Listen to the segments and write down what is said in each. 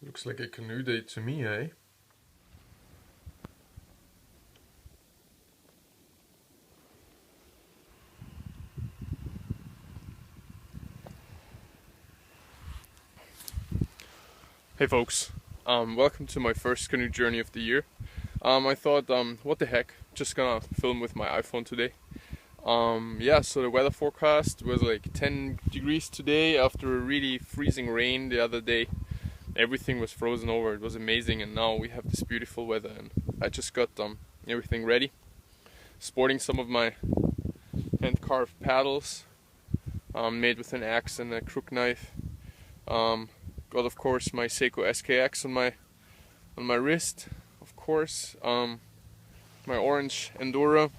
Looks like a canoe day to me, eh? Hey folks, welcome to my first canoe journey of the year. I thought, what the heck, just gonna film with my iPhone today. Yeah, so the weather forecast was like 10 degrees today after a really freezing rain the other day. Everything was frozen over, it was amazing, and now we have this beautiful weather, and I just got everything ready. Sporting some of my hand-carved paddles, made with an axe and a crook knife. Got of course my Seiko SKX on my wrist, of course. My orange Endura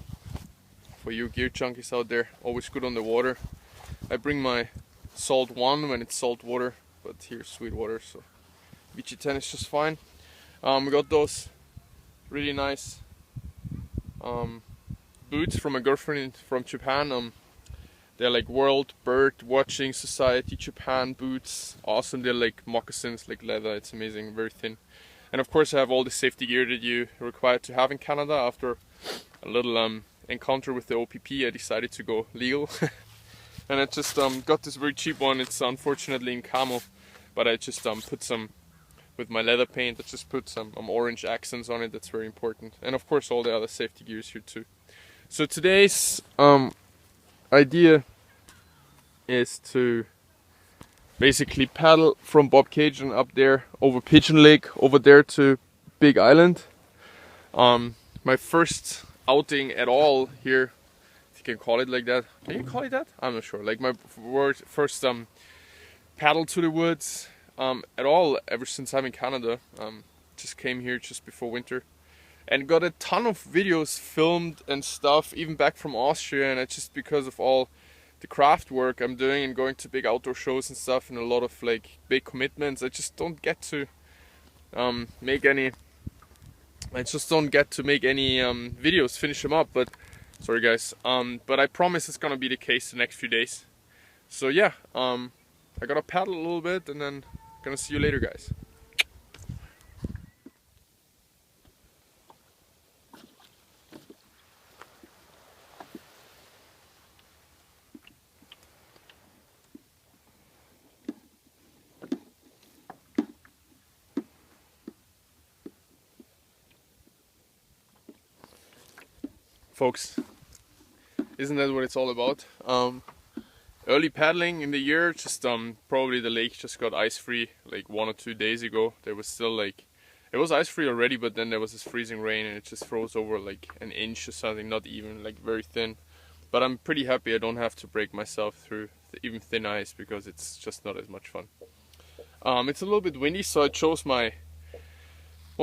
for you gear junkies out there, always good on the water. I bring my salt one when it's salt water, but here's sweet water, so VG10 is just fine. We got those really nice boots from a girlfriend from Japan. They're like World Bird Watching Society Japan boots. Awesome, they're like moccasins, like leather, it's amazing, very thin. And of course I have all the safety gear that you are required to have in Canada. After a little encounter with the OPP, I decided to go legal. And I just got this very cheap one. It's unfortunately in camo, but I just put some, with my leather paint, I just put some orange accents on it, that's very important. And of course all the other safety gears here too. So today's idea is to basically paddle from Bob Cajun up there over Pigeon Lake over there to Big Island. My first outing at all here, if you can call it like that. Can you call it that? I'm not sure. Like my first paddle to the woods at all ever since I'm in Canada. Just came here just before winter and got a ton of videos filmed and stuff, even back from Austria, and it's just because of all the craft work I'm doing and going to big outdoor shows and stuff, and a lot of like big commitments, I just don't get to make any videos, finish them up. But sorry guys, but I promise it's gonna be the case the next few days. So yeah, I gotta paddle a little bit and then gonna see you later, guys. Folks, isn't that what it's all about? Early paddling in the year, just probably the lake just got ice free like 1 or 2 days ago. There was still like, it was ice free already, but then there was this freezing rain and it just froze over like an inch or something, not even, like very thin. But I'm pretty happy I don't have to break myself through even thin ice, because it's just not as much fun. It's a little bit windy, so I chose one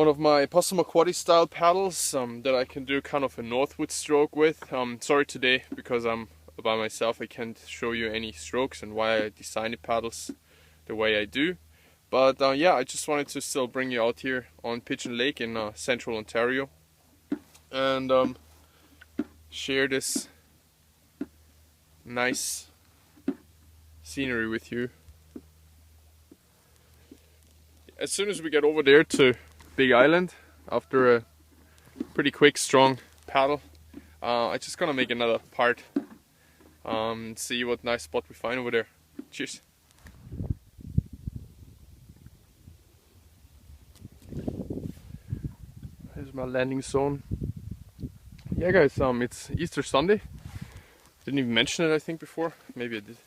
of my Passamaquoddy style paddles that I can do kind of a northward stroke with. Sorry today, because I'm by myself, I can't show you any strokes and why I designed the paddles the way I do. But yeah, I just wanted to still bring you out here on Pigeon Lake in central Ontario and share this nice scenery with you. As soon as we get over there to Big Island, after a pretty quick, strong paddle, I just gonna make another part, see what nice spot we find over there. Cheers. Here's my landing zone. Yeah guys, it's Easter Sunday. Didn't even mention it I think before, maybe I did.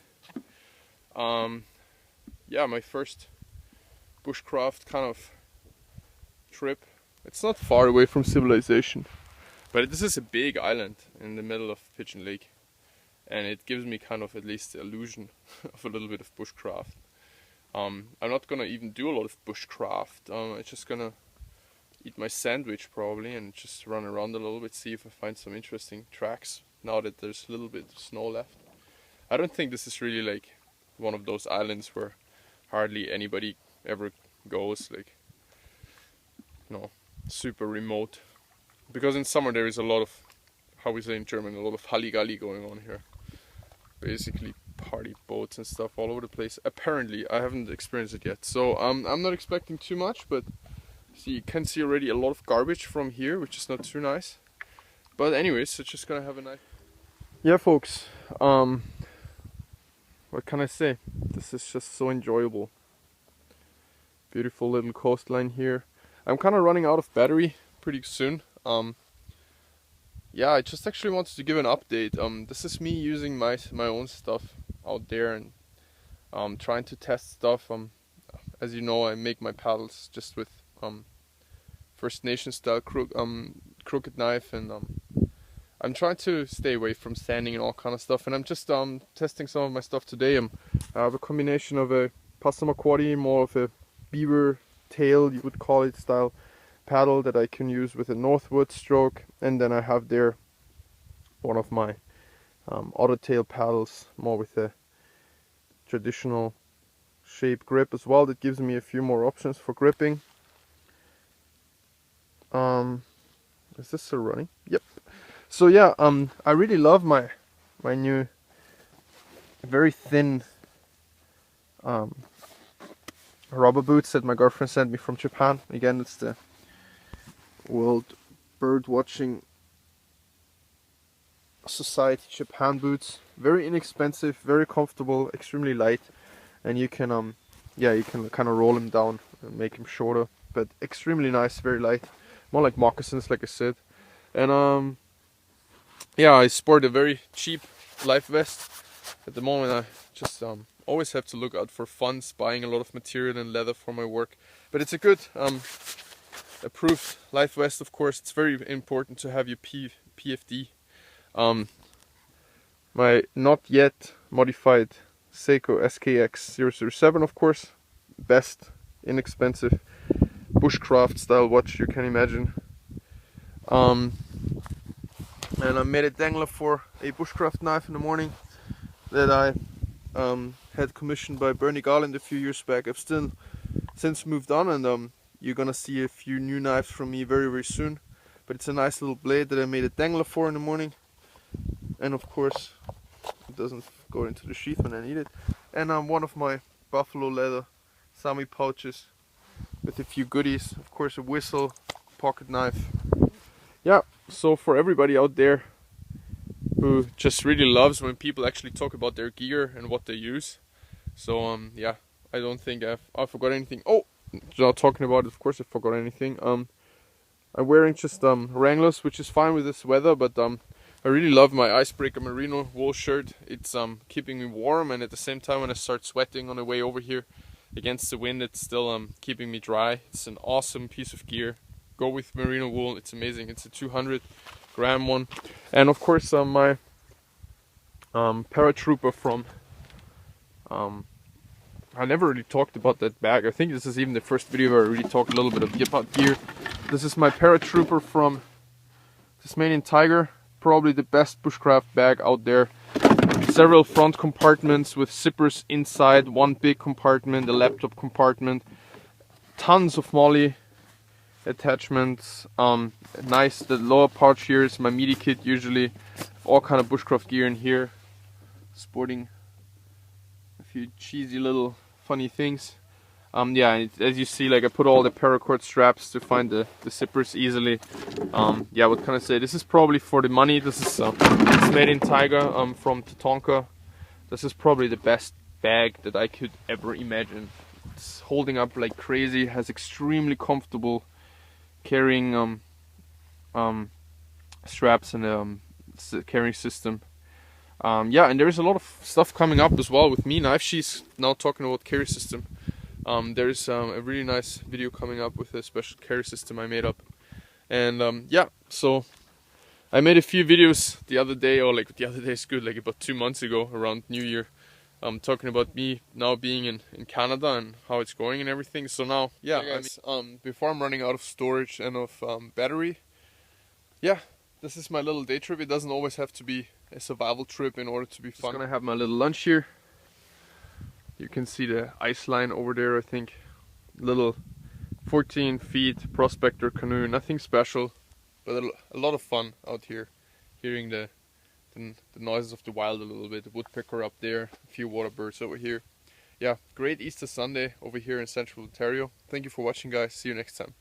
Yeah, my first bushcraft kind of trip. It's not far away from civilization, but this is a big island in the middle of Pigeon Lake, and it gives me kind of at least the illusion of a little bit of bushcraft. I'm not gonna even do a lot of bushcraft. I'm just gonna eat my sandwich probably and just run around a little bit, see if I find some interesting tracks now that there's a little bit of snow left. I don't think this is really like one of those islands where hardly anybody ever goes, like, no, super remote, because in summer there is a lot of, how we say in German, a lot of Halligalli going on here. Basically party boats and stuff all over the place. Apparently, I haven't experienced it yet, so I'm not expecting too much. But see, you can see already a lot of garbage from here, which is not too nice. But anyways, it's just gonna have a nice. Yeah, folks. What can I say? This is just so enjoyable. Beautiful little coastline here. I'm kind of running out of battery pretty soon. Yeah, I just actually wanted to give an update. This is me using my own stuff out there and trying to test stuff. As you know, I make my paddles just with First Nation style crooked knife, and I'm trying to stay away from sanding and all kind of stuff. And I'm just testing some of my stuff today. I have a combination of a Passamaquoddy, more of a beaver tail, you would call it, style paddle that I can use with a northward stroke, and then I have there one of my otter tail paddles, more with a traditional shape grip as well, that gives me a few more options for gripping. Is this still running? Yep. So yeah, I really love my new very thin rubber boots that my girlfriend sent me from Japan. Again, it's the World Bird Watching Society Japan boots. Very inexpensive, very comfortable, extremely light, and you can you can kind of roll them down and make them shorter, but extremely nice, very light, more like moccasins, like I said. And yeah, I sport a very cheap life vest. At the moment, I just always have to look out for funds, buying a lot of material and leather for my work, but it's a good approved life vest. Of course, it's very important to have your PFD. My not yet modified Seiko SKX 007, of course, best inexpensive bushcraft style watch you can imagine. And I made a dangler for a bushcraft knife in the morning that I had commissioned by Bernie Garland a few years back. I've still since moved on, and you're gonna see a few new knives from me very, very soon. But it's a nice little blade that I made a dangler for in the morning. And of course, it doesn't go into the sheath when I need it. And one of my buffalo leather Sami pouches with a few goodies. Of course, a whistle, pocket knife. Yeah, so for everybody out there who just really loves when people actually talk about their gear and what they use. So yeah, I don't think I forgot anything. Oh, not talking about it, of course I forgot anything. I'm wearing just Wranglers, which is fine with this weather, but I really love my Icebreaker merino wool shirt. It's keeping me warm, and at the same time when I start sweating on the way over here against the wind, it's still keeping me dry. It's an awesome piece of gear. Go with merino wool, it's amazing. It's a 200-gram one. And of course my paratrooper from I never really talked about that bag. I think this is even the first video where I really talked a little bit about gear. This is my paratrooper from Tasmanian Tiger. Probably the best bushcraft bag out there. Several front compartments with zippers inside, one big compartment, a laptop compartment, tons of molly attachments. Nice. The lower pouch here is my media kit. Usually all kind of bushcraft gear in here, sporting a few cheesy little funny things. Yeah, as you see, like I put all the paracord straps to find the zippers easily. Yeah, what can I say? This is probably for the money. This is it's made in Tiger from Tatonka. This is probably the best bag that I could ever imagine. It's holding up like crazy. Has extremely comfortable carrying straps and carrying system. Yeah, and there's a lot of stuff coming up as well with me knife sheaths. Now talking about carry system. There's a really nice video coming up with a special carry system I made up. And yeah, so I made a few videos the other day, or like the other day is good, like about 2 months ago around New Year. Talking about me now being in Canada and how it's going and everything. So now, yeah, hey guys, before I'm running out of storage and of battery, yeah, this is my little day trip. It doesn't always have to be a survival trip in order to be fun. Just gonna have my little lunch here. You can see the ice line over there, I think. Little 14 feet prospector canoe, nothing special, but a lot of fun out here, hearing the the noises of the wild a little bit. The woodpecker up there, a few water birds over here. Yeah, great Easter Sunday over here in central Ontario. Thank you for watching, guys. See you next time.